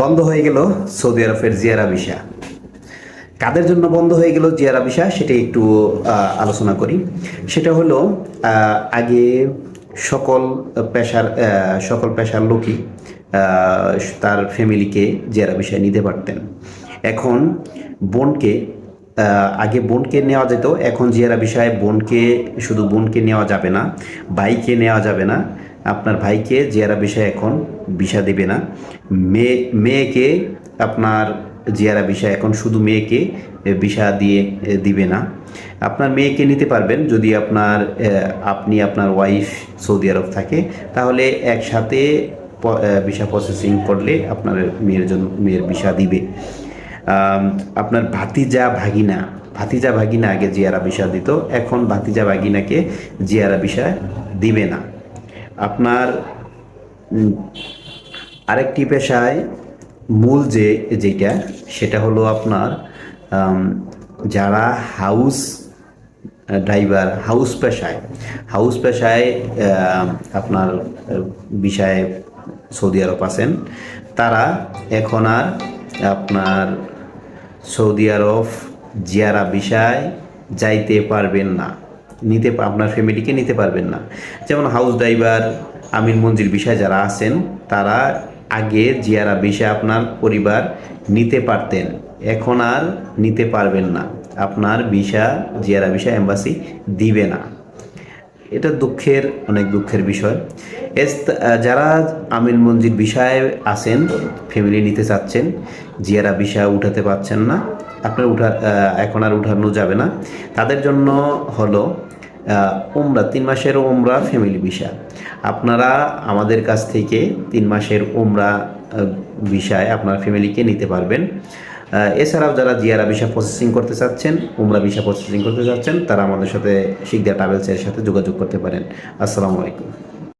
বন্ধ হয়ে গেল সৌদি আরবের জিয়ারা ভিসা। কাদের জন্য বন্ধ হয়ে গেল জিয়ারা ভিসা সেটা একটু আলোচনা করি। সেটা হলো আগে সকল পেশার লোকই তার ফ্যামিলিকে জিয়ারা ভিসায় নিতে পারতেন। এখন বোনকে আগে বোনকে নেওয়া যেত, এখন জিয়ারা ভিসায় শুধু বোনকে নেওয়া যাবে না, ভাইকে নেওয়া যাবে না। আপনার ভাইকে জিয়ারা ভিসায় এখন ভিসা দেবে না। মেয়েকে আপনার জিয়ারা ভিসা এখন শুধু মেয়েকে ভিসা দিবে না। আপনার মেয়েকে নিতে পারবেন যদি আপনার ওয়াইফ সৌদি আরব থাকে, তাহলে একসাথে ভিসা প্রসেসিং করলে আপনার মেয়ের ভিসা দিবে। আপনার ভাতিজা ভাগিনা আগে জিয়ারা ভিসা দিত, এখন ভাতিজা ভাগিনাকে জিয়ারা ভিসা দিবে না। আপনার আরেকটি পেশায় মূল যেটা সেটা হলো আপনার যারা হাউস ড্রাইভার, হাউস পেশায় আপনার বিষয়ে সৌদি আরব আছেন, তারা এখন আর আপনার সৌদি আরব জিয়ারা ভিসায় যাইতে পারবেন না, আপনার ফ্যামিলিকে নিতে পারবেন না। যেমন হাউস ড্রাইভার, আমির মঞ্জিল বিষয় যারা আছেন, তারা আগে জিয়ারা ভিসা আপনার পরিবার নিতে পারতেন, এখন আর নিতে পারবেন না। আপনার জিয়ারা ভিসা এম্বাসি দিবে না। এটা অনেক দুঃখের বিষয়। যারা আমির মঞ্জিল বিষয়ে আছেন, ফ্যামিলি নিতে চাচ্ছেন, জিয়ারা ভিসা উঠাতে পারছেন না, এখন আর উঠানো যাবে না, তাদের জন্য হলো উমরা, 3 মাসের উমরা ফ্যামিলি ভিসা। আপনারা আমাদের কাছ থেকে 3 মাসের উমরা ভিসায় আপনার ফ্যামিলিকে নিতে পারবেন। এছাড়াও যারা জিয়ারা ভিসা প্রসেসিং করতে চাচ্ছেন, উমরা ভিসা প্রসেসিং করতে চাচ্ছেন, তারা আমাদের সাথে শিকদার ট্রাভেলসের সাথে যোগাযোগ করতে পারেন। আসসালামু আলাইকুম।